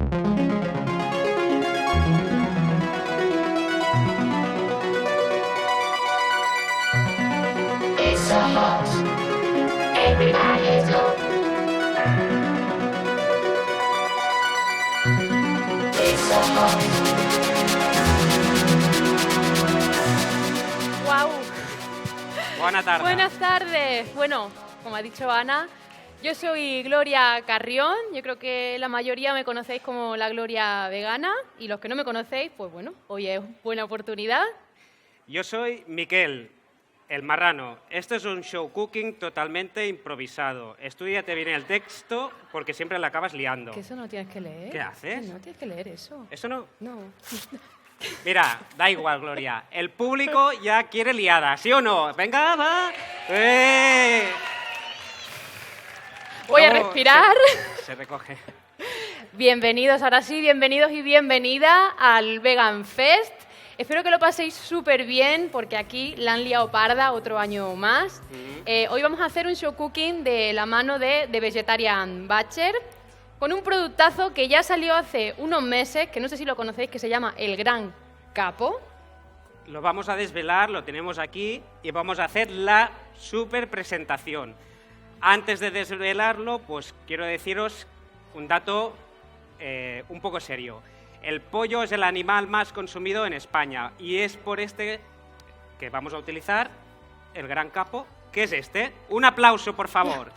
Wow. Buenas tardes. Buenas tardes. Bueno, como ha dicho Ana, yo soy Gloria Carrión. Yo creo que la mayoría me conocéis como la Gloria vegana y los que no me conocéis, pues bueno, hoy es buena oportunidad. Yo soy Miquel, el marrano. Esto es un show cooking totalmente improvisado. Estúdiate bien el texto porque siempre la acabas liando. Que eso no tienes que leer. ¿Qué haces? Que no tienes que leer eso. ¿Eso no? No. Mira, da igual, Gloria. El público ya quiere liada, ¿sí o no? ¡Venga, va! Voy a No, respirar. Se recoge. Bienvenidos, ahora sí, bienvenidos y bienvenida al Vegan Fest. Espero que lo paséis súper bien porque aquí la han liado parda otro año más. Hoy vamos a hacer un show cooking de la mano de The Vegetarian Butcher con un productazo que ya salió hace unos meses, que no sé si lo conocéis, que se llama El Gran Capo. Lo vamos a desvelar, lo tenemos aquí y vamos a hacer la super presentación. Antes de desvelarlo, pues quiero deciros un dato un poco serio. El pollo es el animal más consumido en España y es por este que vamos a utilizar el Gran Capo, que es este. Un aplauso, por favor.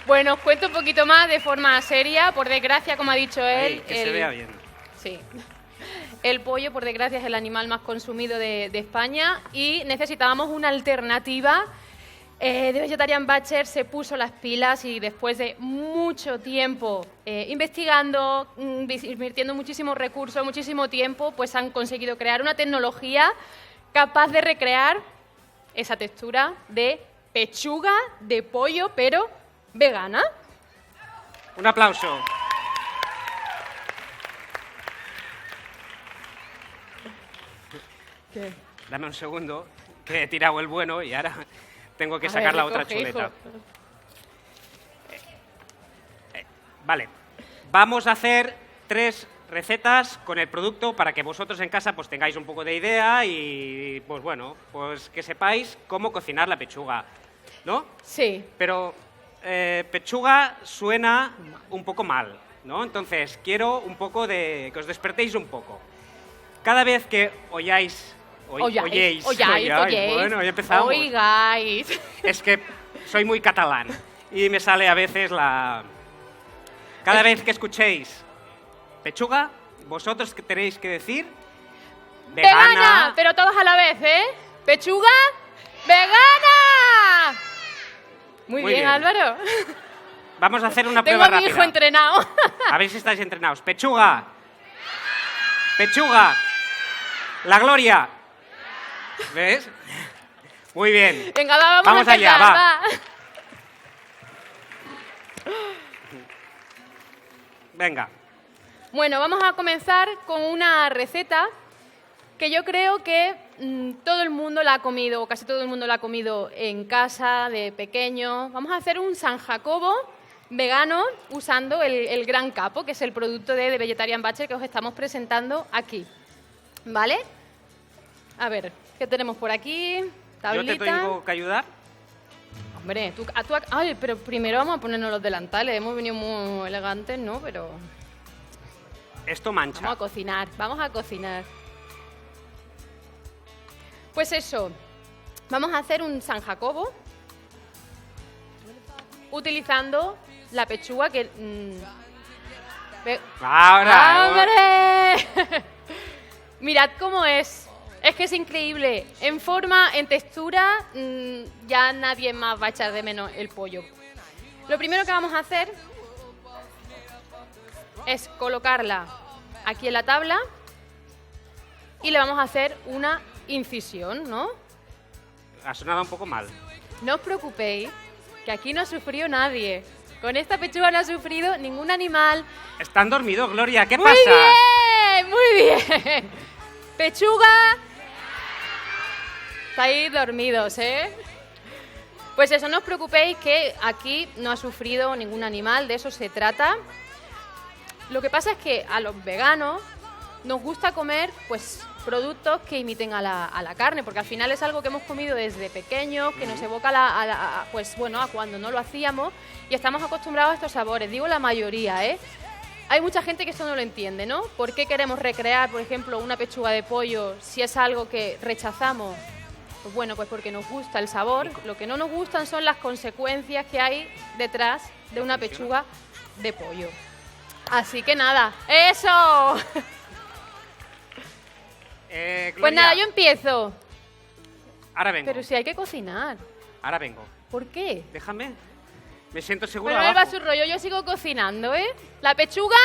Bueno, os cuento un poquito más de forma seria. Por desgracia, como ha dicho él... Ahí, que se vea bien. Sí. El pollo, por desgracia, es el animal más consumido de España y necesitábamos una alternativa. The Vegetarian Butcher se puso las pilas y después de mucho tiempo investigando, invirtiendo muchísimos recursos, muchísimo tiempo, pues han conseguido crear una tecnología capaz de recrear esa textura de pechuga de pollo, pero vegana. Un aplauso. ¿Qué? Dame un segundo, que he tirado el bueno y ahora tengo que sacar la otra chuleta. Vale, vamos a hacer 3 recetas con el producto para que vosotros en casa pues tengáis un poco de idea y pues bueno, pues que sepáis cómo cocinar la pechuga, ¿no? Sí. Pero pechuga suena un poco mal, ¿no? Entonces quiero un poco de que os despertéis un poco. Cada vez que oyáis, bueno, ya empezamos. Oigáis. Es que soy muy catalán y me sale a veces la... Cada vez que escuchéis pechuga, vosotros tenéis que decir ¡Vegana! Pero todos a la vez, ¿eh? ¡Pechuga! ¡Vegana! Muy bien, Álvaro. Vamos a hacer una prueba rápida. Tengo a mi hijo entrenado. A ver si estáis entrenados. Pechuga. Pechuga. La Gloria. ¿Ves? Muy bien. Venga, vamos a empezar, allá, va. Venga. Bueno, vamos a comenzar con una receta que yo creo que todo el mundo la ha comido, o casi todo el mundo la ha comido en casa, de pequeño. Vamos a hacer un San Jacobo vegano usando el Gran Capo, que es el producto de The Vegetarian Butcher que os estamos presentando aquí. ¿Vale? A ver, ¿qué tenemos por aquí? Tablita. ¿Yo te tengo que ayudar? Hombre, ay, pero primero vamos a ponernos los delantales. Hemos venido muy elegantes, ¿no? Pero... Esto mancha. Vamos a cocinar. Pues eso, vamos a hacer un San Jacobo utilizando la pechuga que... ¡Ahora! ¡Hombre! Mirad cómo es. Es que es increíble. En forma, en textura, ya nadie más va a echar de menos el pollo. Lo primero que vamos a hacer es colocarla aquí en la tabla y le vamos a hacer una incisión, ¿no? Ha sonado un poco mal. No os preocupéis, que aquí no ha sufrido nadie. Con esta pechuga no ha sufrido ningún animal. Están dormidos, Gloria. ¿Qué ¡Muy pasa? bien! ¡Muy bien! Pechuga. Estáis dormidos, ¿eh? Pues eso, no os preocupéis que aquí no ha sufrido ningún animal, de eso se trata. Lo que pasa es que a los veganos nos gusta comer pues productos que imiten a la carne, porque al final es algo que hemos comido desde pequeños, que nos evoca pues bueno, a cuando no lo hacíamos y estamos acostumbrados a estos sabores. Digo la mayoría, ¿eh? Hay mucha gente que esto no lo entiende, ¿no? ¿Por qué queremos recrear, por ejemplo, una pechuga de pollo si es algo que rechazamos? Pues bueno, pues porque nos gusta el sabor. Lo que no nos gustan son las consecuencias que hay detrás de una pechuga de pollo. Así que nada, ¡eso! Gloria, Pues nada, yo empiezo. ahora vengo. Pero si hay que cocinar. Ahora vengo. ¿Por qué? Déjame. Me siento seguro Bueno, él va a abajo. su rollo, yo sigo cocinando, ¿eh? La pechuga...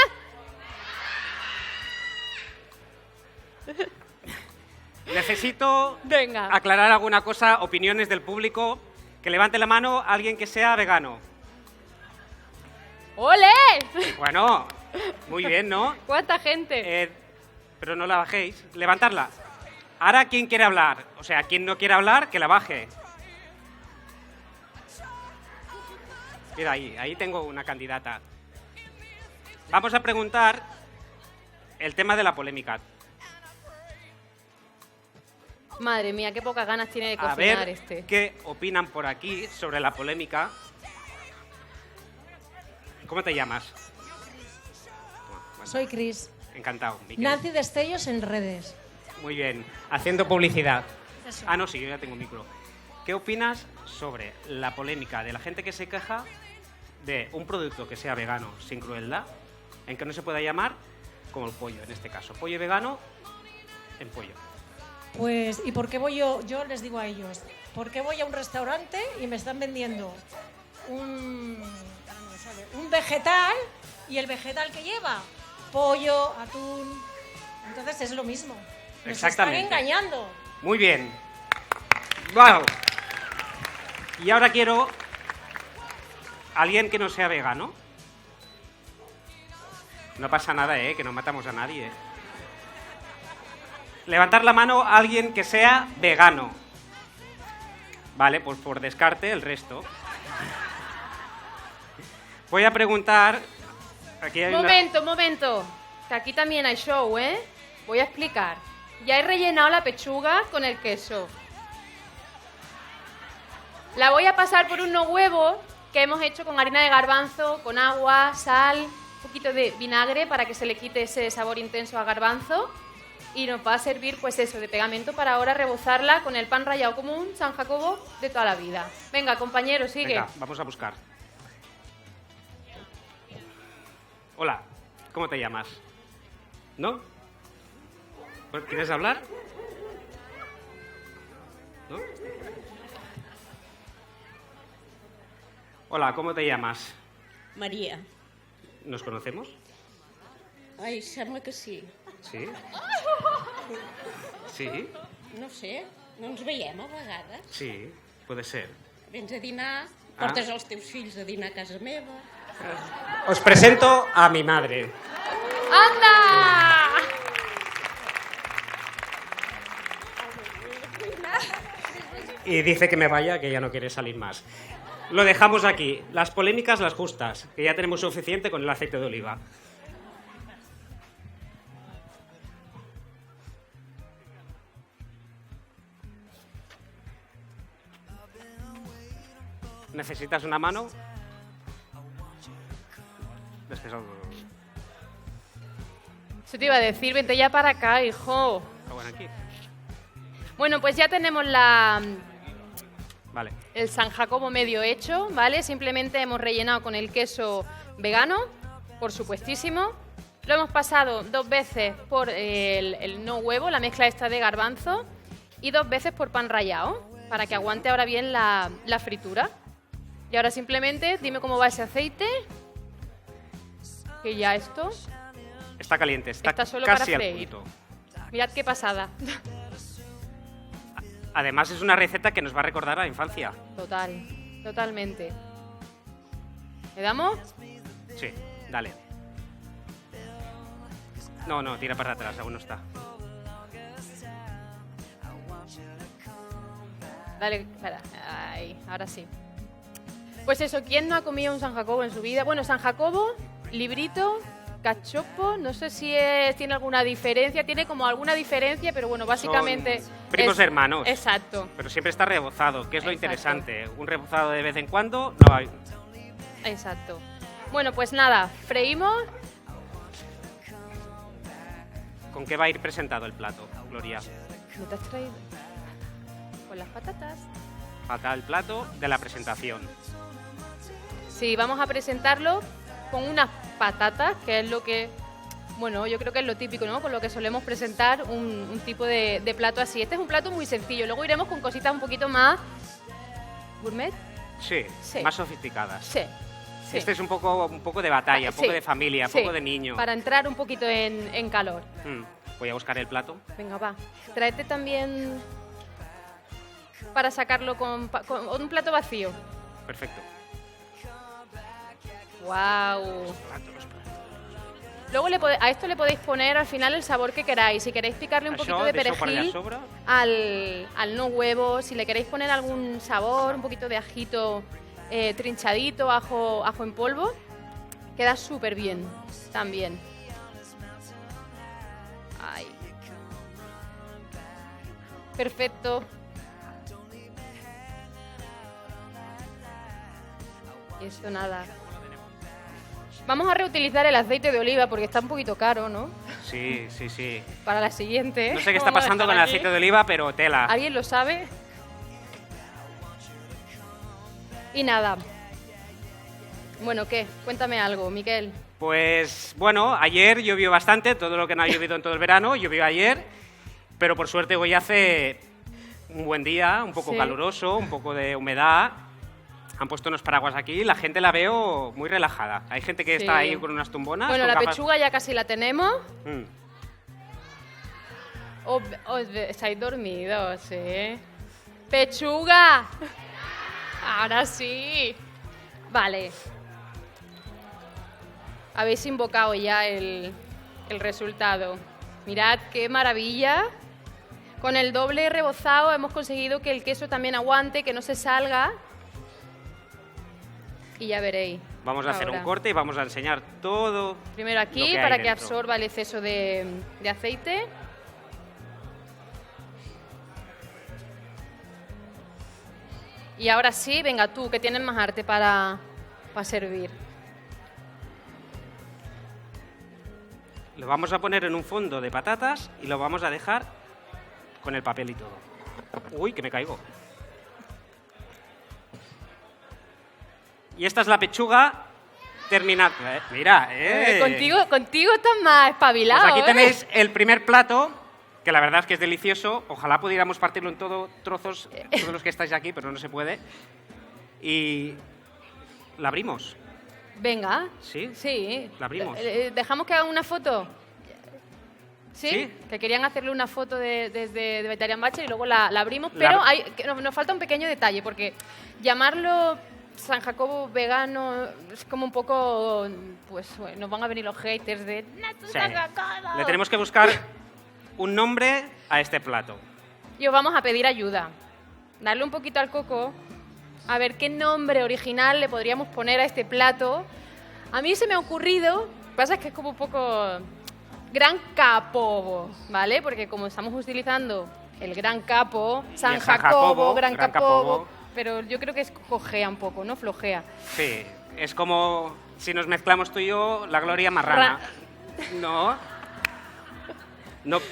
Necesito Venga. aclarar alguna cosa, opiniones del público. Que levante la mano alguien que sea vegano. ¡Ole! Bueno, muy bien, ¿no? ¿Cuánta gente? Pero no la bajéis. Levantarla. Ahora, ¿quién quiere hablar? O sea, quien no quiere hablar, que la baje. Mira, ahí tengo una candidata. Vamos a preguntar el tema de la polémica. Madre mía, qué pocas ganas tiene de A cocinar ver este. qué opinan por aquí sobre la polémica. ¿Cómo te llamas? Bueno, Soy Cris. encantado, Miquel. Nancy Destellos en redes. Muy bien. Haciendo publicidad. Eso. Ah, no, sí, yo ya tengo micro. ¿Qué opinas sobre la polémica de la gente que se queja de un producto que sea vegano sin crueldad, en que no se pueda llamar como el pollo, en este caso? Pollo vegano en pollo. Pues, ¿y por qué voy yo? Yo les digo a ellos, ¿por qué voy a un restaurante y me están vendiendo un vegetal y el vegetal que lleva? Pollo, atún. Entonces es lo mismo. Nos Exactamente. están engañando. Muy bien. ¡Wow! Y ahora quiero alguien que no sea vegano. No pasa nada, que no matamos a nadie. Levantar la mano a alguien que sea vegano. Vale, pues por descarte el resto. Voy a preguntar... Aquí hay Momento. Que aquí también hay show, ¿eh? Voy a explicar. Ya he rellenado la pechuga con el queso. La voy a pasar por unos huevos que hemos hecho con harina de garbanzo, con agua, sal, un poquito de vinagre para que se le quite ese sabor intenso a garbanzo. Y nos va a servir, pues eso, de pegamento para ahora rebozarla con el pan rallado común San Jacobo de toda la vida. Venga, compañero, sigue. Venga, vamos a buscar. Hola, ¿cómo te llamas? ¿No? ¿Quieres hablar? ¿No? Hola, ¿cómo te llamas? Maria. ¿Nos conocemos? Ai, sembla que sí. Sí. Sí, No sé, no ens veiem a vegades. sí, puede ser. Vens a dinar, portes els teus fills a dinar a casa meva. Os presento a mi madre. ¡Anda! Y dice que me vaya, que ya no quiere salir más. Lo dejamos aquí. Las polémicas, las justas, que ya tenemos suficiente con el aceite de oliva. ¿Necesitas una mano? Eso te iba a decir, vente ya para acá, hijo. Bueno, aquí. Bueno, pues ya tenemos Vale. el San Jacobo medio hecho, ¿vale? Simplemente hemos rellenado con el queso vegano, por supuestísimo. Lo hemos pasado 2 veces por el no huevo, la mezcla esta de garbanzo, y 2 veces por pan rallado, para que aguante ahora bien la fritura. Y ahora simplemente dime cómo va ese aceite, que ya esto... Está caliente, está Está solo para casi al freír. punto. Mirad qué pasada. Además es una receta que nos va a recordar a la infancia. Totalmente. ¿Le damos? Sí, dale. No, tira para atrás, aún no está. Dale, espera. Ahí, ahora sí. Pues eso, ¿quién no ha comido un San Jacobo en su vida? Bueno, San Jacobo, librito, cachopo, no sé si tiene alguna diferencia, tiene como alguna diferencia, pero bueno, básicamente... Son primos hermanos. Exacto, Pero siempre está rebozado, que es lo Exacto. interesante. Un rebozado de vez en cuando, no hay. exacto. Bueno, pues nada, freímos. ¿Con qué va a ir presentado el plato, Gloria? ¿No te has traído? Con las patatas. Falta el plato de la presentación. Sí, vamos a presentarlo con unas patatas, que es lo que, bueno, yo creo que es lo típico, ¿no? Con lo que solemos presentar un tipo de plato así. Este es un plato muy sencillo. Luego iremos con cositas un poquito más gourmet. Sí, Sí. más sofisticadas. Sí. Sí. Este es un poco de batalla, un poco Sí, de familia, un sí, poco de niño. Para entrar un poquito en calor. Voy a buscar el plato. Venga, va. Tráete también para sacarlo con un plato vacío. Perfecto. ¡Wow! Los platos. Luego a esto le podéis poner al final el sabor que queráis. Si queréis picarle un poquito de perejil sobra. al no huevo, si le queréis poner algún sabor, un poquito de ajito trinchadito, ajo en polvo, queda súper bien también. Ay. Perfecto. Y esto nada. Vamos a reutilizar el aceite de oliva porque está un poquito caro, ¿no? Sí, sí, sí. Para la siguiente. No sé qué está Vamos a pasando con el dejar aquí. aceite de oliva, pero tela. ¿Alguien lo sabe? Y nada. Bueno, ¿qué? Cuéntame algo, Miquel. Pues bueno, ayer llovió bastante, todo lo que no ha llovido en todo el verano, llovió ayer, pero por suerte hoy hace un buen día, un poco Sí. caluroso, un poco de humedad. Han puesto unos paraguas aquí, la gente la veo muy relajada. Hay gente que Sí. está ahí con unas tumbonas. Bueno, con la gafas. pechuga ya casi la tenemos. Mm. Estáis dormidos, ¿eh? ¡Pechuga! Ahora sí. Vale. Habéis invocado ya el resultado. Mirad qué maravilla. Con el doble rebozado hemos conseguido que el queso también aguante, que no se salga. Y ya veréis. Vamos a hacer ahora. un corte y vamos a enseñar todo. Primero lo aquí, que hay para que dentro. absorba el exceso de aceite. Y ahora sí, venga tú, que tienes más arte para servir. Lo vamos a poner en un fondo de patatas y lo vamos a dejar con el papel y todo. Uy, que me caigo. Y esta es la pechuga terminada. Mira, Contigo estás más espabilado. Pues aquí ¿eh? tenéis el primer plato, que la verdad es que es delicioso. Ojalá pudiéramos partirlo en trozos, todos los que estáis aquí, pero no se puede. Y la abrimos. Venga. ¿Sí? Sí. La abrimos. ¿Dejamos que hagan una foto? ¿Sí? Sí. Que querían hacerle una foto de Vegetarian Butcher y luego la abrimos, La pero ab- nos falta un pequeño detalle, porque llamarlo San Jacobo vegano es como un poco, pues bueno, nos van a venir los haters de "No, esto es Sí. San Jacobo". Le tenemos que buscar un nombre a este plato. Y os vamos a pedir ayuda. Darle un poquito al coco, a ver qué nombre original le podríamos poner a este plato. A mí se me ha ocurrido, lo que pasa es que es como un poco Gran Capobo, ¿vale? Porque como estamos utilizando el Gran Capo, San el San Jacobo, Jacobo, Gran Gran Capobo, Capobo. pero yo creo que es cojea un poco, ¿no? Flojea. Sí, es como si nos mezclamos tú y yo la gloria marrana.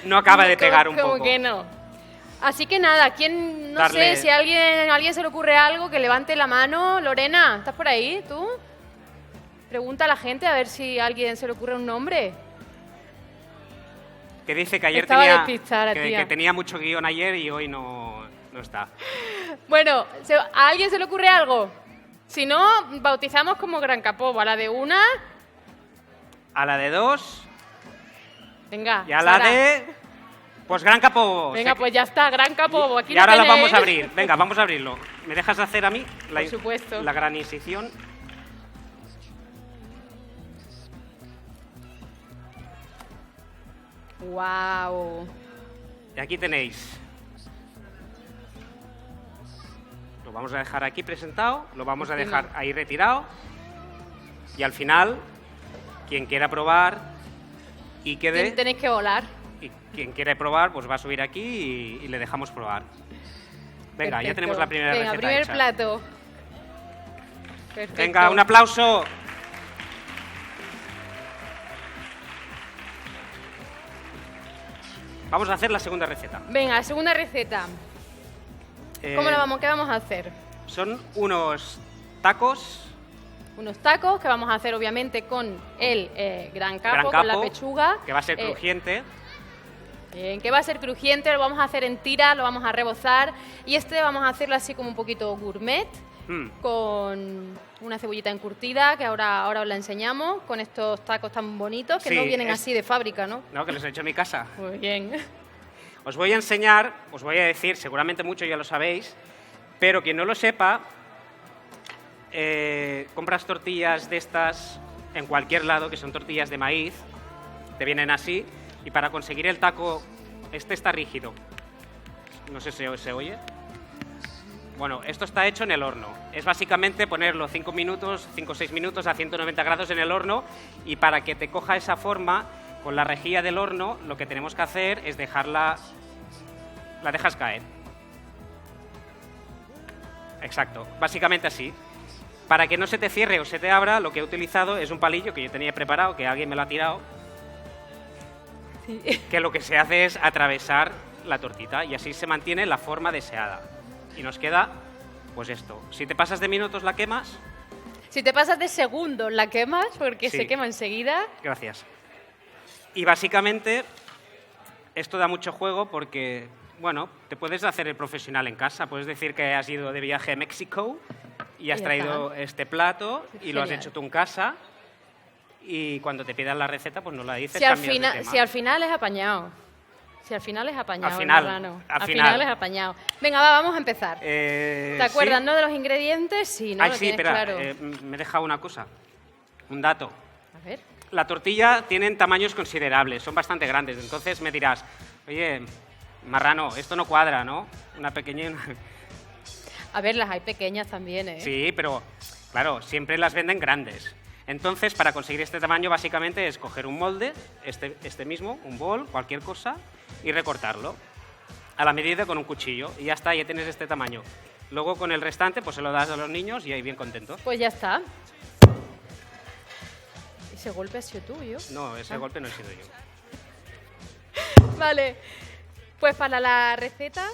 No acaba de pegar un Como poco. que no. Así que nada, ¿quién, no Darle- sé, si a alguien se le ocurre algo, que levante la mano. Lorena, ¿estás por ahí, tú? Pregunta a la gente a ver si a alguien se le ocurre un nombre. Que dice que ayer Estaba tenía, despistada, tía. que tenía mucho guión ayer y hoy no está. Bueno, ¿a alguien se le ocurre algo? Si no, bautizamos como Gran Capobo. A la de una, A la de 2 venga. y a la Sara. de... Pues Gran Capobo. Venga, pues ya está, Gran Capobo. Aquí Y ahora lo lo vamos tenéis. a abrir. Venga, vamos a abrirlo. ¿Me dejas hacer a mí Por supuesto. la gran incisión? Wow. Y aquí tenéis. Lo vamos a dejar aquí presentado, lo vamos a Encima. dejar ahí retirado. Y al final quien quiera probar y quede... Tenéis que volar. Y quien quiera probar, pues va a subir aquí y le dejamos probar. Venga, ya Perfecto. tenemos la primera Venga, receta primer hecha. plato. Perfecto. Venga, un aplauso. Vamos a hacer la segunda receta. Venga, segunda receta. Eh, ¿Qué vamos a hacer? Son unos tacos, Unos tacos que vamos a hacer obviamente con el gran capo, gran con la capo, pechuga. que va a ser Eh, crujiente. Bien, que va a ser crujiente, lo vamos a hacer en tira, lo vamos a rebozar. Y este vamos a hacerlo así como un poquito gourmet, con una cebollita encurtida, que ahora os la enseñamos, con estos tacos tan bonitos, que Sí, no vienen es- así de fábrica, ¿no? No, que los he hecho en mi casa. Muy bien. Os voy a enseñar, os voy a decir, seguramente muchos ya lo sabéis, pero quien no lo sepa, compras tortillas de estas en cualquier lado, que son tortillas de maíz, te vienen así, y para conseguir el taco, este está rígido. No sé si se oye. Bueno, esto está hecho en el horno. Es básicamente ponerlo 5 o 6 minutos a 190 grados en el horno, y para que te coja esa forma, con la rejilla del horno, lo que tenemos que hacer es dejarla... La dejas caer. Exacto, básicamente así. Para que no se te cierre o se te abra, lo que he utilizado es un palillo que yo tenía preparado, que alguien me lo ha tirado, que lo que se hace es atravesar la tortita y así se mantiene la forma deseada. Y nos queda, pues esto. Si te pasas de minutos, la quemas. Si te pasas de segundos, la quemas, porque Sí. se quema enseguida. Gracias. Y básicamente, esto da mucho juego porque, bueno, te puedes hacer el profesional en casa. Puedes decir que has ido de viaje a México y has Ya traído está. este plato y lo has Genial. hecho tú en casa. Y cuando te pidan la receta, pues no la dices, Si al, cambias de tema. si al final es apañado. Si al final es apañado, Al final, Marrano. al Al final. final es apañado. Venga, vamos a empezar. ¿Te acuerdas, sí. no, de los ingredientes? Sí, ¿no? Ay, Lo sí, tienes espera, claro. me he dejado una cosa. Un dato. A ver. La tortilla tienen tamaños considerables, son bastante grandes. Entonces me dirás, oye, Marrano, esto no cuadra, ¿no? Una pequeña y una... A ver, las hay pequeñas también, ¿eh? Sí, pero claro, siempre las venden grandes. Entonces, para conseguir este tamaño, básicamente es coger un molde, este mismo, un bol, cualquier cosa, y recortarlo a la medida con un cuchillo. Y ya está, ya tienes este tamaño. Luego, con el restante, pues se lo das a los niños y ahí bien contentos. Pues ya está. ¿Ese golpe ha sido tuyo? No, ese golpe no he sido yo. Vale. Pues para la receta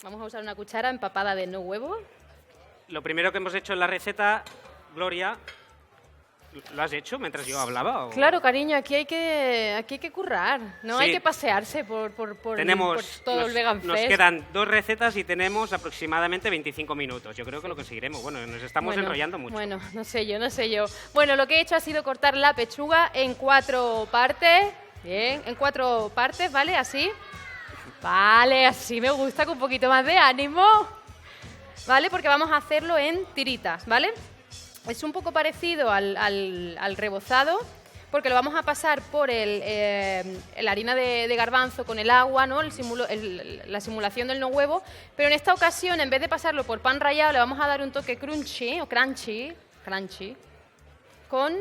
vamos a usar una cuchara empapada de no huevo. Lo primero que hemos hecho en la receta, Gloria, ¿lo has hecho mientras yo hablaba? o? Claro, cariño, aquí hay que currar, no Sí. hay que pasearse por Tenemos, todo el Vegan nos Fest. quedan 2 recetas y tenemos aproximadamente 25 minutos. Yo creo que lo conseguiremos. Bueno, nos estamos Bueno, enrollando mucho. Bueno, no sé yo. Bueno, lo que he hecho ha sido cortar la pechuga en 4 partes. Bien, en 4 partes, ¿vale? Así. Vale, así me gusta, con un poquito más de ánimo. ¿Vale? Porque vamos a hacerlo en tiritas, ¿vale? Es un poco parecido al rebozado, porque lo vamos a pasar por la harina de garbanzo con el agua, ¿no? La simulación del no huevo, pero en esta ocasión, en vez de pasarlo por pan rallado, le vamos a dar un toque crunchy, con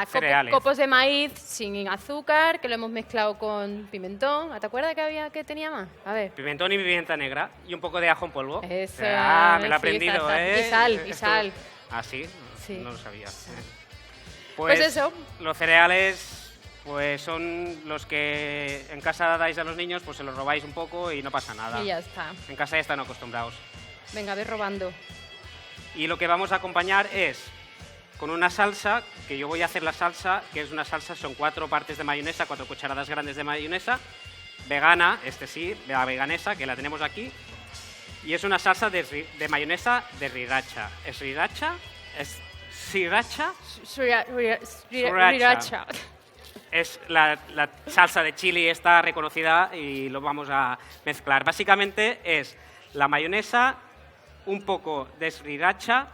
Cereales. copos de maíz sin azúcar, que lo hemos mezclado con pimentón. ¿Te acuerdas que tenía más? A ver. Pimentón y pimienta negra y un poco de ajo en polvo. Eso, Me lo he sí, aprendido, salsa. ¿eh? Y sal, y Esto- sal. ¿Ah, sí? Sí. No lo sabía. Pues eso. Los cereales, pues son los que en casa dais a los niños, pues se los robáis un poco y no pasa nada. Y ya está. En casa ya están acostumbrados. Venga, ve robando. Y lo que vamos a acompañar es con una salsa, que yo voy a hacer la salsa, que es una salsa, son 4 partes de mayonesa, 4 cucharadas grandes de mayonesa, vegana, la veganesa, que la tenemos aquí, y es una salsa de mayonesa de sriracha. ¿Es sriracha? ¿Es sriracha? Sriracha. Es la salsa de chili esta reconocida y lo vamos a mezclar. Básicamente es la mayonesa, un poco de sriracha.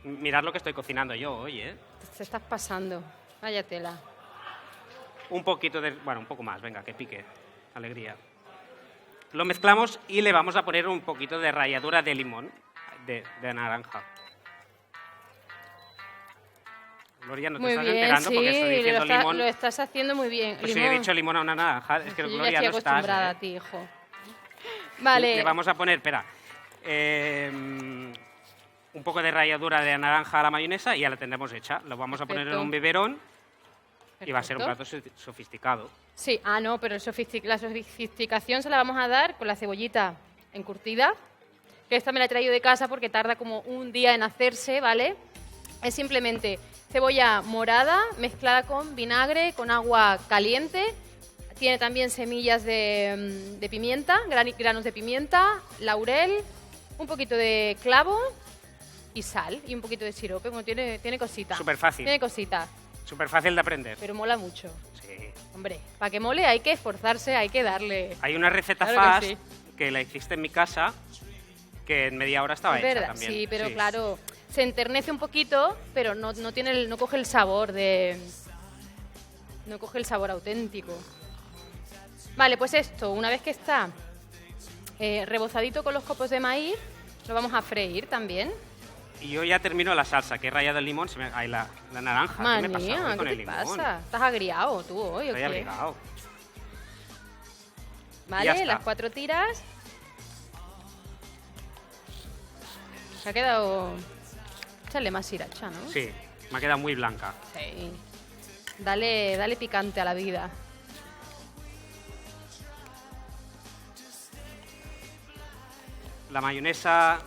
Mirad lo que estoy cocinando yo hoy, ¿eh? Te estás pasando. Vaya tela. Un poquito de... Bueno, un poco más, venga, que pique. Alegría. Lo mezclamos y le vamos a poner un poquito de ralladura de limón, de naranja. Gloria, no te Muy estás bien, enterando sí, porque estoy diciendo limón. lo estás haciendo muy bien. Pues sí, he dicho limón a una naranja, es que Yo ya Gloria estoy no estás. acostumbrada a ti, hijo. Vale. Le vamos a poner, espera, un poco de ralladura de naranja a la mayonesa y ya la tendremos hecha. Lo vamos a poner en Perfecto. un biberón y va a ser un plato Perfecto. sofisticado. Sí, no, pero la sofisticación se la vamos a dar con la cebollita encurtida, que esta me la he traído de casa porque tarda como un día en hacerse, ¿vale? Es simplemente cebolla morada mezclada con vinagre, con agua caliente. Tiene también semillas de pimienta, granos de pimienta, laurel, un poquito de clavo y sal y un poquito de sirope. Bueno, tiene cosita. Súper fácil. Tiene cosita, Súper fácil de aprender. pero mola mucho. Sí. Hombre, para que mole hay que esforzarse, hay que darle. Hay una receta Claro que fast sí. que la hiciste en mi casa que en media hora estaba Es hecha verdad, también. sí, pero claro, se enternece un poquito, pero no coge el sabor de. No coge el sabor auténtico. Vale, pues esto, una vez que está rebozadito con los copos de maíz, lo vamos a freír también. Y yo ya termino la salsa, que he rayado el limón, la naranja. ¿Qué me pasa Manía, hoy con ¿qué el te limón? pasa? ¿Estás agriado tú hoy o Estoy qué? abrigado. Ya Vale, está. las 4 tiras. Se ha quedado. Échale más sriracha, ¿no? Sí, me ha quedado muy blanca. Sí. Dale picante a la vida. La mayonesa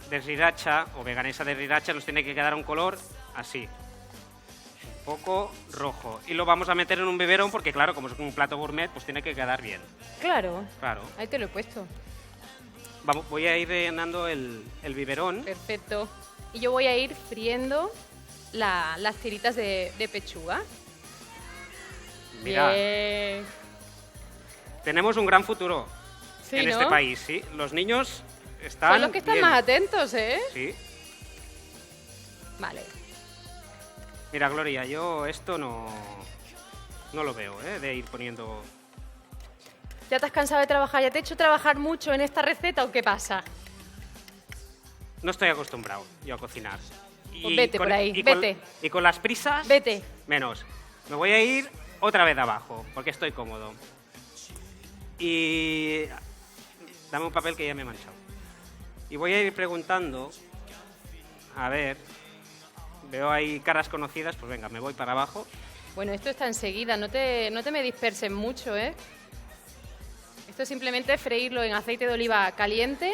de sriracha o veganesa de sriracha nos tiene que quedar un color así. Un poco rojo. Y lo vamos a meter en un biberón porque, claro, como es un plato gourmet, pues tiene que quedar bien. Claro, Claro. ahí te lo he puesto. Voy a ir llenando el biberón. Perfecto. Y yo voy a ir friendo las tiritas de pechuga. Mira. Bien. Tenemos un gran futuro Sí, en ¿no? este país, ¿sí? Los niños están Son los que están bien. más atentos, ¿eh? Sí. Vale. Mira, Gloria, yo esto no lo veo, ¿eh? De ir poniendo... ¿Ya te has cansado de trabajar? ¿Ya te he hecho trabajar mucho en esta receta o qué pasa? No estoy acostumbrado yo a cocinar. Pues vete por ahí, con- vete. y con las prisas, Vete. menos. Me voy a ir otra vez abajo, porque estoy cómodo. Y... Dame un papel que ya me he manchado. Y voy a ir preguntando... A ver... Veo ahí caras conocidas, pues venga, me voy para abajo. Bueno, esto está enseguida, no te me disperses mucho, ¿eh? Esto es simplemente freírlo en aceite de oliva caliente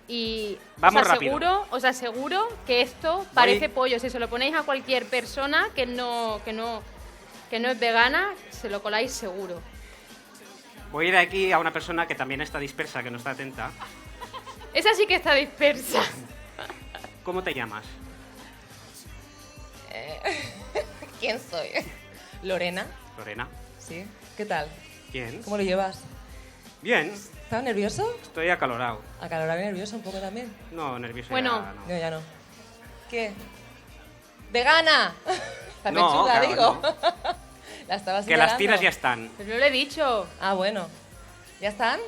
y Vamos rápido. os aseguro que esto parece pollo. Si se lo ponéis a cualquier persona que no es vegana, se lo coláis seguro. Voy a ir aquí a una persona que también está dispersa, que no está atenta. Esa sí que está dispersa. ¿Cómo te llamas? ¿Quién soy? Lorena. Lorena. Sí. ¿Qué tal? ¿Quién? ¿Cómo lo llevas? Bien, ¿Estás nervioso? estoy acalorado. Acalorado y nervioso un poco también. No, nervioso Bueno. ya no. No, ya no. ¿Qué? ¡Vegana! La No, pechuga, claro, digo. no. La estabas Que las señalando. tiras ya están. Pero no lo he dicho. Ah, bueno. ¿Ya están?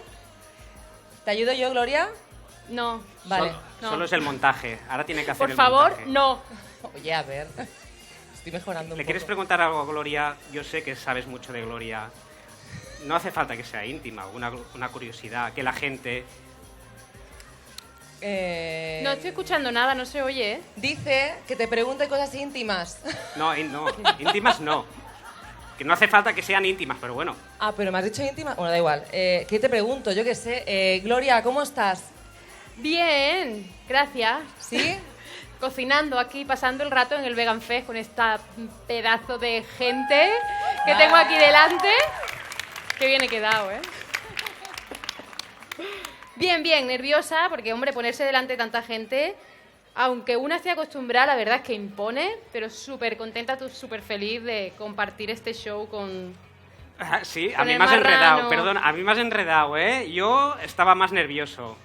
¿Te ayudo yo, Gloria? No. Vale. No. Solo es el montaje. Ahora tiene que hacer Por el favor, montaje. no. Oye, a ver. Estoy mejorando un ¿Le poco. quieres preguntar algo a Gloria? Yo sé que sabes mucho de Gloria. No hace falta que sea íntima, una curiosidad, que la gente... No estoy escuchando nada, no se oye, ¿eh? Dice que te pregunte cosas íntimas. No, íntimas no. Que no hace falta que sean íntimas, pero bueno. Ah, pero me has dicho íntima. Bueno, da igual. ¿Qué te pregunto? Yo qué sé. Gloria, ¿cómo estás? Bien, gracias. ¿Sí? Cocinando aquí, pasando el rato en el Vegan Fest con esta pedazo de gente que tengo aquí delante. Qué bien he quedado, ¿eh? Bien, nerviosa, porque, hombre, ponerse delante de tanta gente, aunque una esté acostumbrada, la verdad es que impone, pero súper contenta, súper feliz de compartir este show con... Ah, sí, a Con mí el me has enredado, marrano. perdón, a mí me has enredado, ¿eh? Yo estaba más nervioso.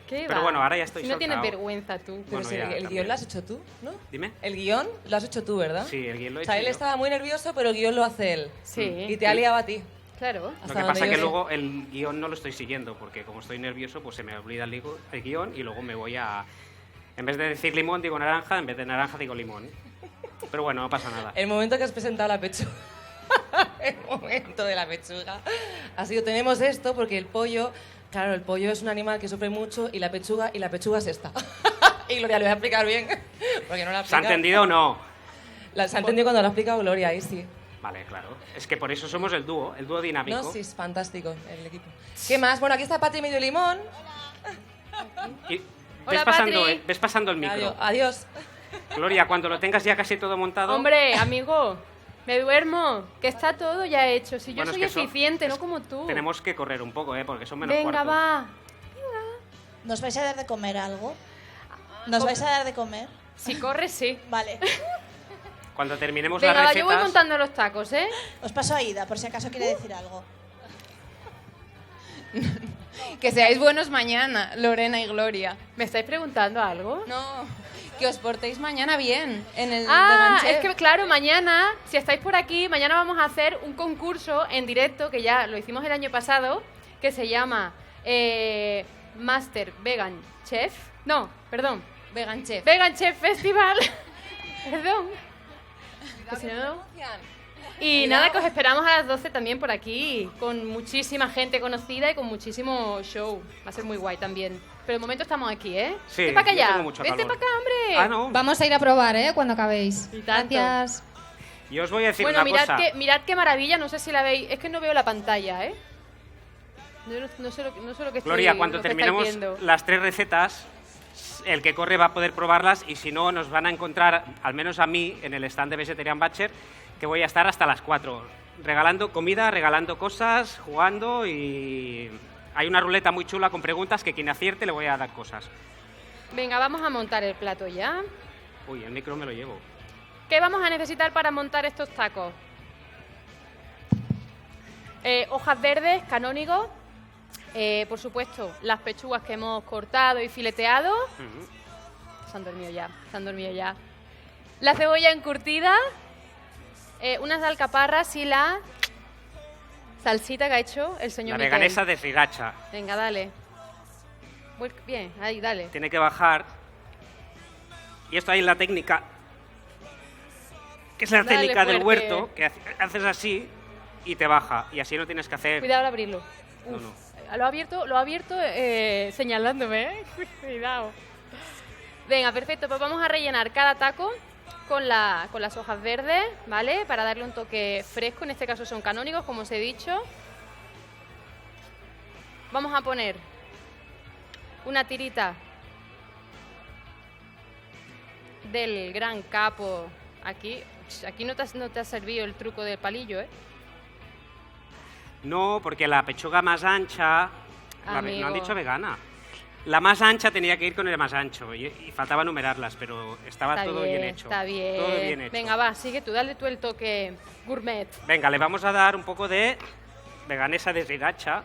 ¿Qué Pero va? bueno, ahora ya estoy Si no tienes soltado. vergüenza tú. Pero Bueno, si ya, el también. guión lo has hecho tú, ¿no? Dime. El guión lo has hecho tú, ¿verdad? Sí, el guión lo he O sea, hecho él yo. estaba muy nervioso, pero el guión lo hace él. Sí. Y te ha liado a ti. Claro. Lo Hasta que donde pasa yo que sé. luego el guión no lo estoy siguiendo, porque como estoy nervioso, pues se me olvida el guión y luego me voy a... En vez de decir limón, digo naranja, en vez de naranja, digo limón. Pero bueno, no pasa nada. El momento que has presentado la pechuga, el momento de la pechuga, ha sido, tenemos esto porque el pollo, claro, el pollo es un animal que sufre mucho y la pechuga es esta. Y Gloria, lo voy a explicar bien, porque no la ha ¿Se ha explicado. entendido o no? Se ha entendido cuando lo ha explicado Gloria, ahí sí. Vale, claro. Es que por eso somos el dúo dinámico. No, sí, es fantástico el equipo. ¿Qué más? Bueno, aquí está Patri Medio Limón. Y Hola, ves pasando el micro. Adiós. Gloria, cuando lo tengas ya casi todo montado... Hombre, amigo, me duermo, que está todo ya hecho. Si yo Bueno, es soy que eso- eficiente, es- no como tú. Tenemos que correr un poco, porque son menos Venga, cuarto. va. ¿Nos vais a dar de comer algo? ¿Nos vais a dar de comer? Si corres, sí. Vale. Cuando terminemos Venga, las va, recetas... yo voy montando los tacos, ¿eh? Os paso a Ida, por si acaso quiere decir algo. Que seáis buenos mañana, Lorena y Gloria. ¿Me estáis preguntando algo? No, que os portéis mañana bien en el Ah, Vegan es Chef. que claro, mañana, si estáis por aquí, mañana vamos a hacer un concurso en directo, que ya lo hicimos el año pasado, que se llama Master Vegan Chef. No, perdón. Vegan Chef. Vegan Chef Festival. Perdón. Que si no- Y nada, que os esperamos a las 12 también por aquí, con muchísima gente conocida y con muchísimo show. Va a ser muy guay también. Pero de momento estamos aquí, ¿eh? Sí, Vete para acá yo ya. tengo mucho Vete calor. para acá, hombre. Ah, no. Vamos a ir a probar, ¿eh? Cuando acabéis. Y tanto. Gracias. Y os voy a decir Bueno, una cosa. mirad qué maravilla, no sé si la veis, es que no veo la pantalla, ¿eh? No sé lo que estoy Gloria, cuando lo que estáis terminemos viendo. las 3 recetas, el que corre va a poder probarlas y si no, nos van a encontrar, al menos a mí, en el stand de Vegetarian Butcher, que voy a estar hasta las 4, regalando comida, regalando cosas, jugando y... Hay una ruleta muy chula con preguntas que quien acierte le voy a dar cosas. Venga, vamos a montar el plato ya. Uy, el micro me lo llevo. ¿Qué vamos a necesitar para montar estos tacos? Hojas verdes, canónigos, por supuesto, las pechugas que hemos cortado y fileteado. Ujú. Se han dormido ya. La cebolla encurtida, unas alcaparras y la salsita que ha hecho el señor La Miquel. veganesa de sriracha. Venga, dale. Bien, ahí, dale. Tiene que bajar. Y esto ahí es la técnica, que es la Dale técnica del fuerte. huerto, que haces así y te baja. Y así no tienes que hacer... Cuidado al abrirlo. No, Uf. no. Lo ha abierto señalándome, ¿eh? Cuidado. Venga, perfecto. Pues vamos a rellenar cada taco con las hojas verdes, ¿vale? Para darle un toque fresco. En este caso son canónigos, como os he dicho. Vamos a poner una tirita del gran capo aquí. Aquí no te ha servido el truco del palillo, ¿eh? No, porque la pechuga más ancha... No Amigo. han dicho vegana. La más ancha tenía que ir con el más ancho y faltaba numerarlas, pero estaba Está todo bien hecho. Está bien. Todo bien hecho. Venga, va, sigue tú, dale tú el toque gourmet. Venga, le vamos a dar un poco de veganesa de sriracha.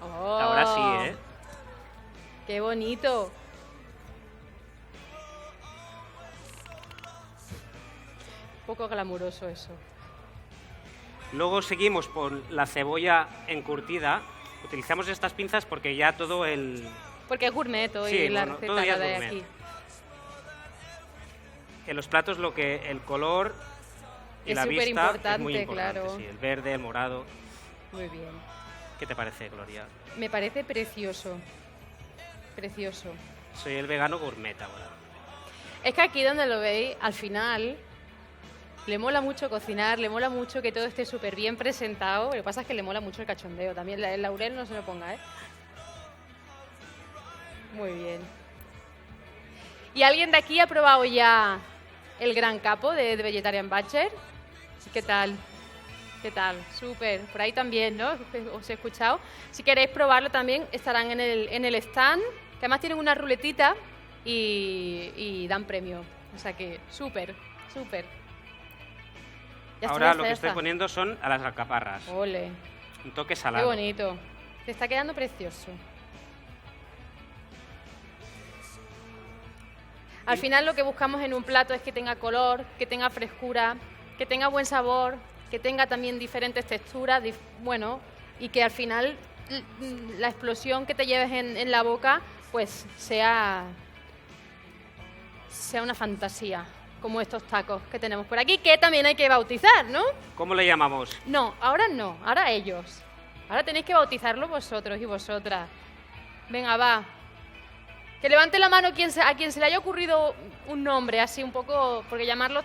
Oh, Ahora sí, ¿eh? ¡Qué bonito! Un poco glamuroso eso. Luego seguimos con la cebolla encurtida. Utilizamos estas pinzas porque ya todo el... Porque es gourmet hoy Sí, la bueno, receta todo ya la es de gourmet. aquí. En los platos lo que el color y Es la vista es superimportante, muy importante. claro. Sí, el verde, el morado. Muy bien. ¿Qué te parece, Gloria? Me parece precioso. Precioso. Soy el vegano gourmet ahora. Es que aquí donde lo veis, al final, le mola mucho cocinar, le mola mucho que todo esté súper bien presentado. Lo que pasa es que le mola mucho el cachondeo. También el laurel no se lo ponga, ¿eh? Muy bien. ¿Y alguien de aquí ha probado ya el gran capo de Vegetarian Butcher? ¿Qué tal? ¿Qué tal? Súper. Por ahí también, ¿no? Os he escuchado. Si queréis probarlo también, estarán en el stand, que además tienen una ruletita y dan premio. O sea que súper, súper. Ya está, Ahora ya lo está, que ya estoy está. poniendo son a las alcaparras. Ole, Un toque qué salado. bonito. Se está quedando precioso. Al final lo que buscamos en un plato es que tenga color, que tenga frescura, que tenga buen sabor, que tenga también diferentes texturas, bueno, y que al final la explosión que te lleves en la boca pues sea una fantasía. como estos tacos que tenemos por aquí, que también hay que bautizar, ¿no? ¿Cómo le llamamos? No, ahora ellos. Ahora tenéis que bautizarlo vosotros y vosotras. Venga, va. Que levante la mano a quien se le haya ocurrido un nombre así un poco, porque llamarlos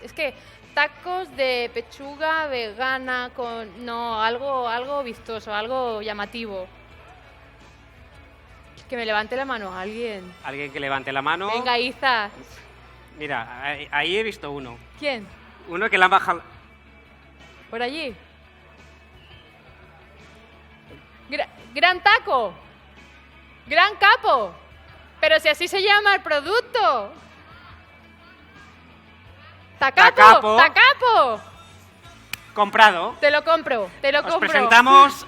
es que tacos de pechuga vegana con algo vistoso, algo llamativo. Que me levante la mano alguien. Alguien que levante la mano. Venga, Iza. Mira, ahí he visto uno. ¿Quién? Uno que le han bajado. Por allí. Gran taco. Gran capo. Pero si así se llama el producto. Tacapo. Tacapo. Comprado. Te lo compro. Os presentamos,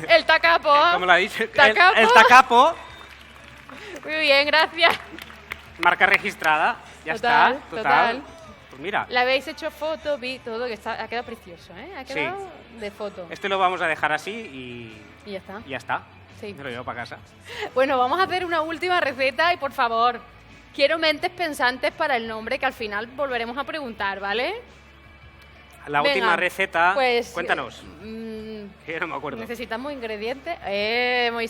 el tacapo. como lo ha dicho, ¿Tacapo? el tacapo, Muy bien, gracias. marca registrada. Ya Total, está. total. Pues mira, Le habéis hecho foto, vi todo, que ha quedado precioso, ¿eh? Ha quedado de foto. este lo vamos a dejar así Y ya está. y ya está. Sí. Me lo llevo para casa. Bueno, vamos a hacer una última receta y por favor, quiero mentes pensantes para el nombre que al final volveremos a preguntar, ¿vale? La Venga, última receta, pues, cuéntanos. Que yo no me acuerdo. Necesitamos ingredientes.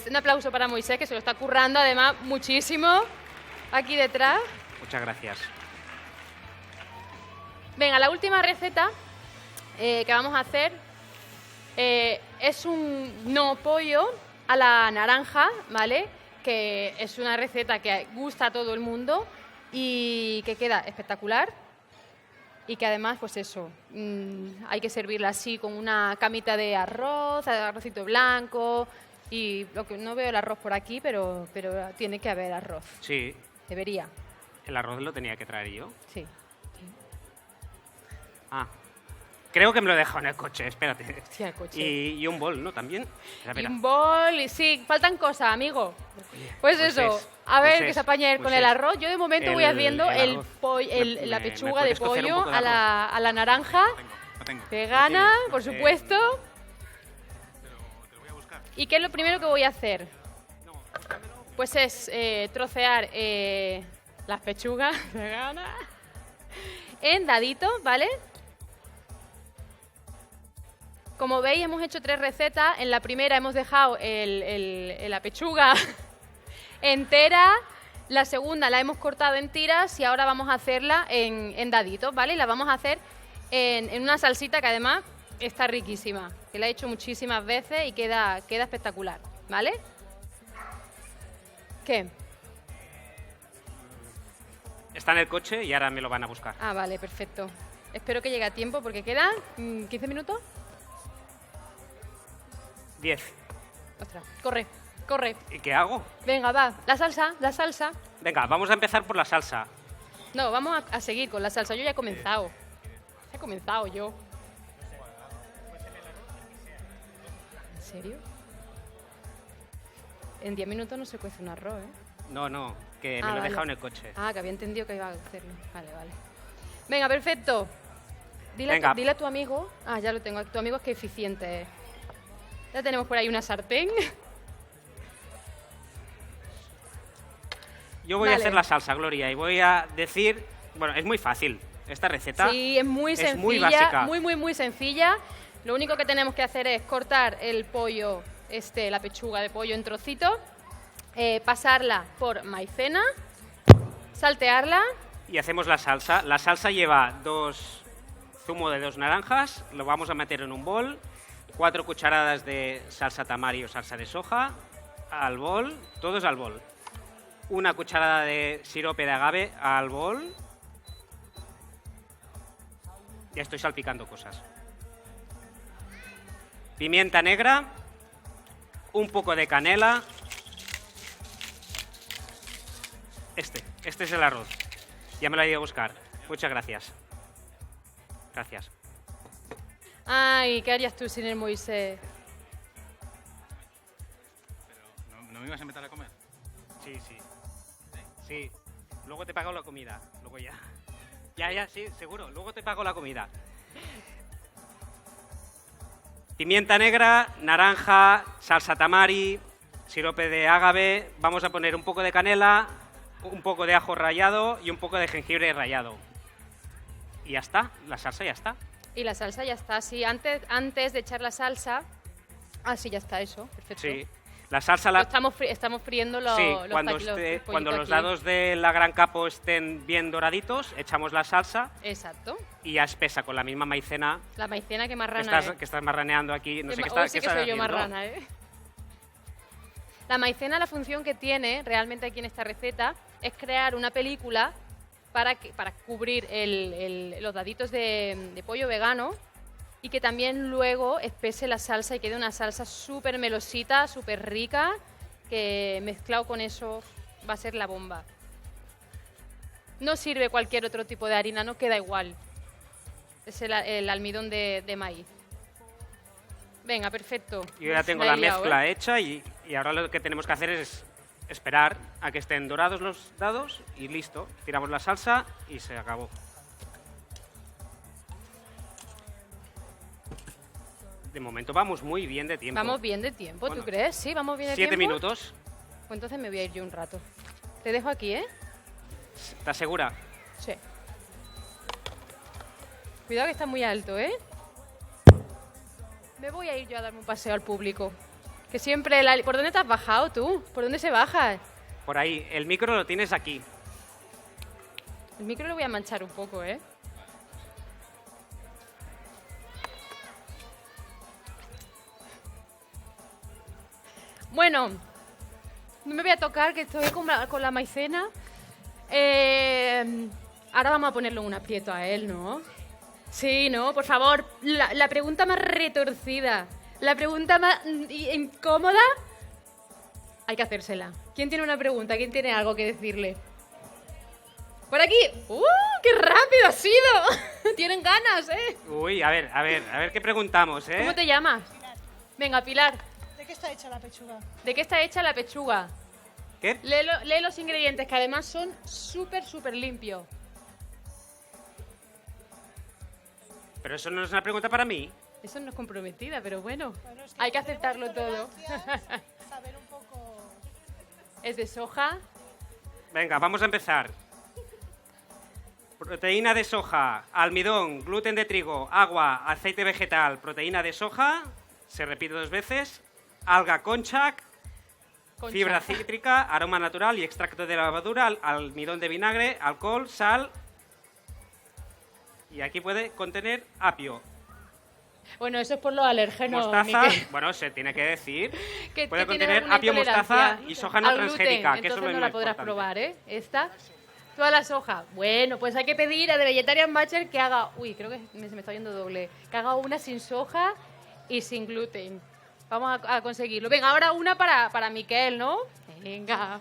Un aplauso para Moisés, que se lo está currando además muchísimo aquí detrás. Muchas gracias. Venga, la última receta que vamos a hacer es un no pollo a la naranja, ¿vale? Que es una receta que gusta a todo el mundo y que queda espectacular. Y que además, pues eso, hay que servirla así con una camita de arroz, arrocito blanco. Y lo que no veo el arroz por aquí, pero tiene que haber arroz. Sí, Debería, el arroz lo tenía que traer yo. sí. Ah, creo que me lo he dejado en el coche, espérate. Sí, al coche. Y un bol, ¿no? También. Y Espera. un bol, y sí, faltan cosas, amigo. Pues eso, Moisés, a ver Moisés, que se apañe él con Moisés. el arroz. Yo de momento voy haciendo el arroz. la ¿Me pechuga puedes de cocer un pollo poco de a la naranja, Lo tengo. vegana, tienes? por supuesto. ¿Y qué es lo primero que voy a hacer? Pues es trocear las pechugas veganas en daditos, ¿vale? Como veis, hemos hecho 3 recetas. En la primera hemos dejado la pechuga entera. La segunda la hemos cortado en tiras y ahora vamos a hacerla en daditos, ¿vale? Y la vamos a hacer en una salsita que además está riquísima, que la he hecho muchísimas veces y queda espectacular, ¿vale? ¿Qué? Está en el coche y ahora me lo van a buscar. Ah, vale, perfecto. Espero que llegue a tiempo porque quedan 15 minutos. 10. Ostras, corre, corre. ¿Y qué hago? Venga, va. La salsa. Venga, vamos a empezar por la salsa. No, vamos a seguir con la salsa. Yo ya he comenzado. He comenzado yo. ¿En serio? En 10 minutos no se cuece un arroz, ¿eh? No, que me Ah, lo he vale. dejado en el coche. Ah, que había entendido que iba a hacerlo. Vale. Venga, perfecto. Venga. Dile a tu amigo. Ah, ya lo tengo. A tu amigo es que eficiente es. Ya tenemos por ahí una sartén. Yo voy a Vale. hacer la salsa, Gloria, y voy a decir... Bueno, es muy fácil. Esta receta Sí, es muy sencilla. muy básica. Muy sencilla. Lo único que tenemos que hacer es cortar el pollo, la pechuga de pollo en trocitos, pasarla por maicena, saltearla. Y hacemos la salsa. La salsa lleva zumo de 2 naranjas, lo vamos a meter en un bol, 4 cucharadas de salsa tamari o salsa de soja al bol, todos al bol. 1 cucharada de sirope de agave al bol. Ya estoy salpicando cosas. Pimienta negra, un poco de canela. Este es el arroz. Ya me lo he ido a buscar. Muchas gracias. Gracias. Ay, ¿qué harías tú sin el Moisés? ¿No me ibas a invitar a comer? Sí. Sí. Luego te pago la comida. Luego ya. Ya, sí, seguro. Luego te pago la comida. Pimienta negra, naranja, salsa tamari, sirope de agave. Vamos a poner un poco de canela, un poco de ajo rallado y un poco de jengibre rallado. y ya está, la salsa ya está. Y la salsa ya está, sí. Antes de echar la salsa... Ah, sí, ya está eso, perfecto. Sí. La salsa Estamos friendo los, sí, los cuando pollitos los aquí. dados de la gran capo estén bien doraditos, echamos la salsa Exacto. y ya espesa con la misma maicena La maicena que que marrana, estás marraneando aquí. No sé qué Hoy está, sí qué que estás soy yo haciendo. marrana, ¿eh? La maicena, la función que tiene realmente aquí en esta receta es crear una película para cubrir los daditos de pollo vegano y que también luego espese la salsa y quede una salsa súper melosita, súper rica, que mezclado con eso va a ser la bomba. No sirve cualquier otro tipo de harina, no queda igual. Es el almidón de maíz. Venga, perfecto. Yo ya tengo la mezcla hecha y ahora lo que tenemos que hacer es esperar a que estén dorados los dados y listo. Tiramos la salsa y se acabó. De momento vamos muy bien de tiempo. Vamos bien de tiempo, Bueno, ¿tú crees? Sí, vamos bien de 7 tiempo. minutos. Pues entonces me voy a ir yo un rato. Te dejo aquí, ¿eh? ¿Estás segura? Sí. Cuidado que está muy alto, ¿eh? Me voy a ir yo a darme un paseo al público. Que siempre... ¿Por dónde te has bajado tú? ¿Por dónde se baja? Por ahí. El micro lo tienes aquí. El micro lo voy a manchar un poco, ¿eh? Bueno, no me voy a tocar, que estoy con la maicena. Ahora vamos a ponerle un aprieto a él, ¿no? Sí, ¿no? Por favor, la pregunta más retorcida, la pregunta más incómoda, hay que hacérsela. ¿Quién tiene una pregunta? ¿Quién tiene algo que decirle? ¡Por aquí! ¡Qué rápido ha sido! Tienen ganas, ¿eh? Uy, a ver qué preguntamos, ¿eh? ¿Cómo te llamas? Venga, Pilar. ¿De qué está hecha la pechuga? ¿De qué está hecha la pechuga? ¿Qué? Lee los ingredientes, que además son súper, súper limpios. Pero eso no es una pregunta para mí. Eso no es comprometida, pero bueno, hay que aceptarlo todo. Saber un poco... Es de soja. Venga, vamos a empezar. Proteína de soja, almidón, gluten de trigo, agua, aceite vegetal, proteína de soja, se repite 2 veces, alga konjac, fibra cítrica, aroma natural y extracto de levadura, almidón de vinagre, alcohol, sal. Y aquí puede contener apio. Bueno, eso es por los alérgenos, Mostaza, Miquel. bueno, se tiene que decir. Que Puede tienes contener alguna apio, mostaza intolerancia y soja no al gluten, transgénica, que eso es entonces lo no más la podrás importante. probar, ¿eh? Esta, toda la soja. Bueno, pues hay que pedir a The Vegetarian Butcher que haga... Uy, creo que se me está yendo doble. Que haga una sin soja y sin gluten. Vamos a conseguirlo. Venga, ahora una para Miquel, ¿no? Venga.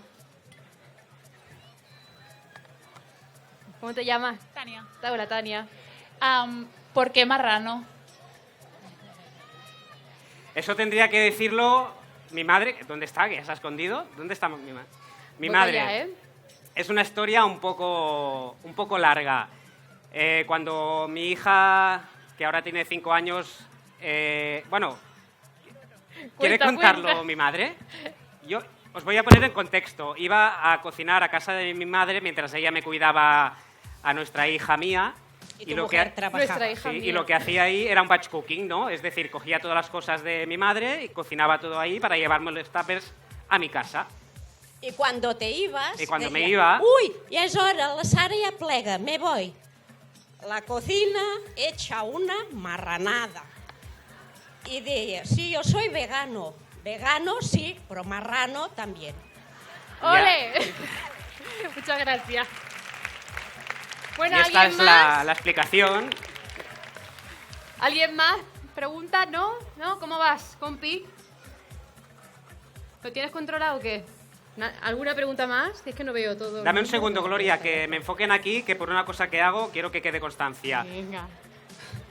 ¿Cómo te llamas? Tania. Hola, Tania. ¿Por qué marrano? Eso tendría que decirlo mi madre. ¿Dónde está? ¿Que ya se ha escondido? ¿Dónde está mi madre? Mi Voy madre. para allá, ¿eh? Es una historia un poco larga. Cuando mi hija, que ahora tiene 5 años, bueno, ¿quiere Cuenta, contarlo cuenta. mi madre? Yo os voy a poner en contexto. Iba a cocinar a casa de mi madre mientras ella me cuidaba a nuestra hija mía. Y tu mujer trabajaba. Nuestra hija Sí, mía. y lo que hacía ahí era un batch cooking, ¿no? Es decir, cogía todas las cosas de mi madre y cocinaba todo ahí para llevarme los tuppers a mi casa. Y cuando te ibas... Y cuando me decía, iba- Uy, ya es hora, la Sara ya plega, me voy. La cocina hecha una marranada. Y decía, sí, yo soy vegano. Vegano sí, pero marrano también. ¡Ole! Muchas gracias. Bueno, Y esta ¿alguien es más? la explicación. ¿Alguien más? ¿Pregunta? ¿No? ¿No? ¿Cómo vas, compi? ¿Lo tienes controlado o qué? ¿Alguna pregunta más? Es que no veo todo. Dame un segundo, Gloria, que me enfoquen aquí, que por una cosa que hago quiero que quede constancia. Venga.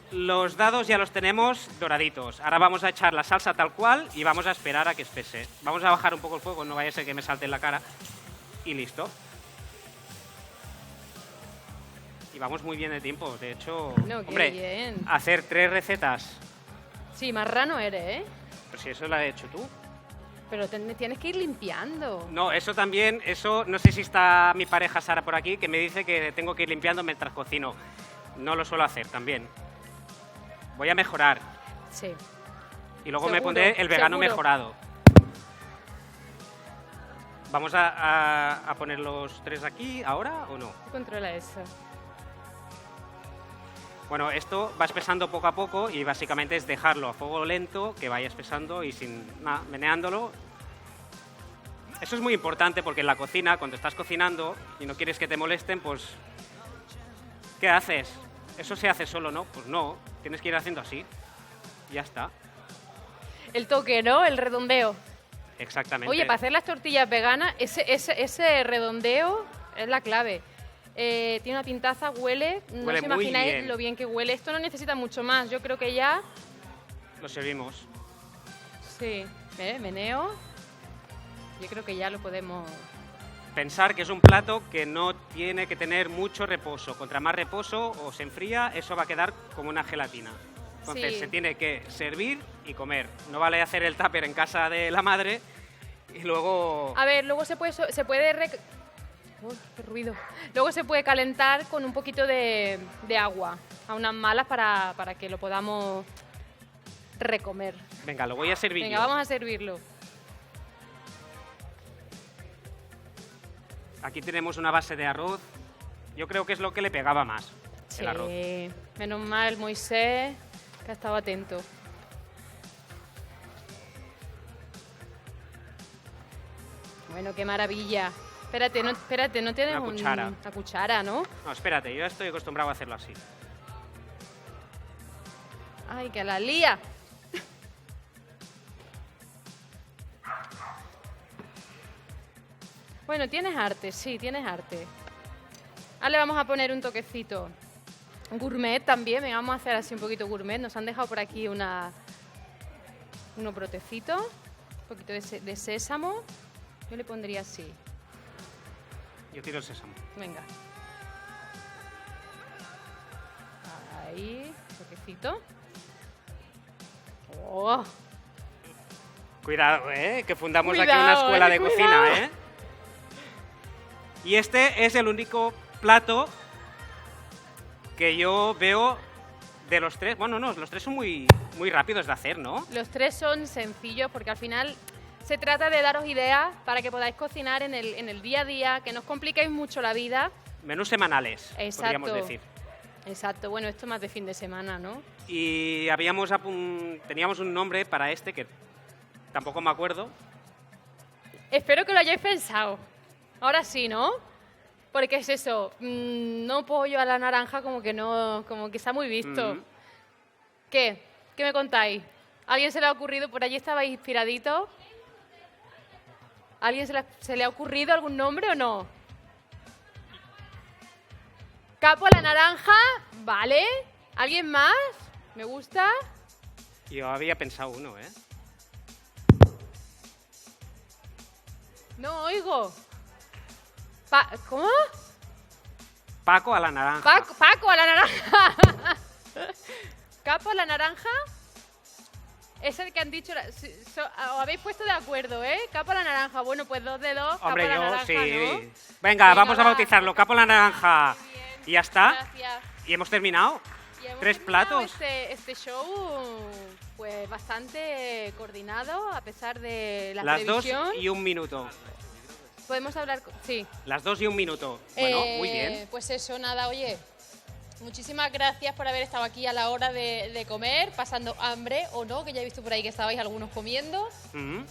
Los dados ya los tenemos doraditos. Ahora vamos a echar la salsa tal cual y vamos a esperar a que espese. Vamos a bajar un poco el fuego, no vaya a ser que me salte en la cara. Y listo. Y vamos muy bien de tiempo. De hecho, No, qué hombre, bien. hacer 3 recetas. Sí, marrano eres, ¿eh? Pero si eso lo has hecho tú. Pero tienes que ir limpiando. No, eso también, eso no sé si está mi pareja Sara por aquí, que me dice que tengo que ir limpiando mientras cocino. no lo suelo hacer también. Voy a mejorar. Sí. Y luego me Seguro, pondré el vegano seguro. mejorado. ¿Vamos a poner los 3 aquí ahora o no? Controla eso. Bueno, esto va espesando poco a poco y básicamente es dejarlo a fuego lento, que vaya espesando y sin nada, meneándolo. Eso es muy importante porque en la cocina, cuando estás cocinando y no quieres que te molesten, pues ¿qué haces? Eso se hace solo, ¿no? Pues no, tienes que ir haciendo así. Y ya está. El toque, ¿no? El redondeo. Exactamente. Oye, para hacer las tortillas veganas, ese redondeo es la clave. Tiene una pintaza, huele. No Huele os muy imagináis bien. lo bien que huele. Esto no necesita mucho más. Yo creo que ya... Lo servimos. Sí. Meneo. Yo creo que ya lo podemos... Pensar que es un plato que no tiene que tener mucho reposo. Contra más reposo o se enfría, eso va a quedar como una gelatina. Entonces Sí. se tiene que servir y comer. No vale hacer el tupper en casa de la madre y luego... A ver, luego se puede Uy, qué ruido. Luego se puede calentar con un poquito de agua a unas malas para que lo podamos recomer. Venga, lo voy a servir Venga, yo. vamos a servirlo. Aquí tenemos una base de arroz. Yo creo que es lo que le pegaba más, el arroz. Sí, menos mal Moisés, que ha estado atento. Bueno, qué maravilla. Espérate, no tienes Una cuchara. una cuchara, ¿no? No, espérate, yo ya estoy acostumbrado a hacerlo así. Ay, que la lía. Bueno, tienes arte, sí, tienes arte. Ahora le vamos a poner un toquecito gourmet también. Venga, vamos a hacer así un poquito gourmet. Nos han dejado por aquí unos brotecitos, un poquito de sésamo. Yo le pondría así. Yo tiro el sésamo. Venga. Ahí, toquecito. Oh, Cuidado, que fundamos aquí Cuidado, una escuela de cuidado. cocina, ¿eh? Y este es el único plato que yo veo de los 3. Bueno, no, los 3 son muy rápidos de hacer, ¿no? los 3 son sencillos porque al final se trata de daros ideas para que podáis cocinar en el día a día, que no os compliquéis mucho la vida. Menús semanales, Exacto. podríamos decir. Exacto, bueno, esto más de fin de semana, ¿no? Y teníamos un nombre para este que tampoco me acuerdo. Espero que lo hayáis pensado. Ahora sí, ¿no? Porque es eso, no pollo a la naranja como que está muy visto. Mm. ¿Qué? ¿Qué me contáis? ¿Alguien se le ha ocurrido? ¿Por allí estabais inspiraditos? ¿Alguien se le ha ocurrido algún nombre o no? Capo a la naranja, vale. ¿Alguien más? ¿Me gusta? Yo había pensado uno, ¿eh? No oigo. ¿Cómo? Paco a la naranja. Paco a la naranja. Capo a la naranja. Es el que han dicho. Os habéis puesto de acuerdo, ¿eh? Capo a la naranja. Bueno, pues 2 de 2. Hombre, capo a la yo naranja, sí. ¿no? Venga, vamos a va. bautizarlo. Capo a la naranja. Y ya está. Gracias. Y hemos terminado. Y hemos 3 terminado platos. Este show, pues bastante coordinado, a pesar de la Las 2 previsión. y 1 minuto. Podemos hablar. Sí. Las 2 y 1 minuto. Bueno, muy bien. Pues eso, nada, oye. Muchísimas gracias por haber estado aquí a la hora de comer, pasando hambre o no, que ya he visto por ahí que estabais algunos comiendo. Mm.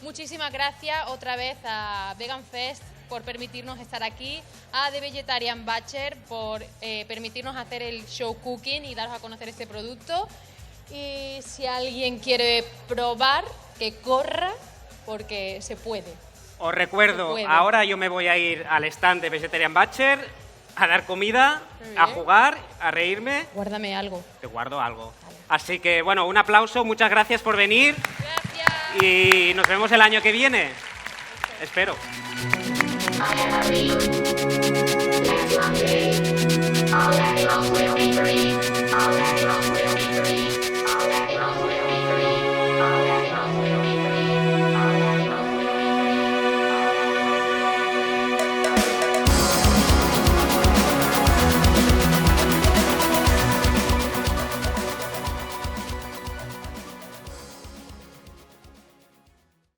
Muchísimas gracias otra vez a Vegan Fest por permitirnos estar aquí, a The Vegetarian Butcher por permitirnos hacer el show cooking y daros a conocer este producto. Y si alguien quiere probar, que corra, porque se puede. Os recuerdo, Se puede. ahora yo me voy a ir al stand de Vegetarian Butcher a dar comida, Muy a bien. jugar, a reírme. Guárdame algo. Te guardo algo. Así que, bueno, un aplauso, muchas gracias por venir. Gracias. Y nos vemos el año que viene. Espero. I am a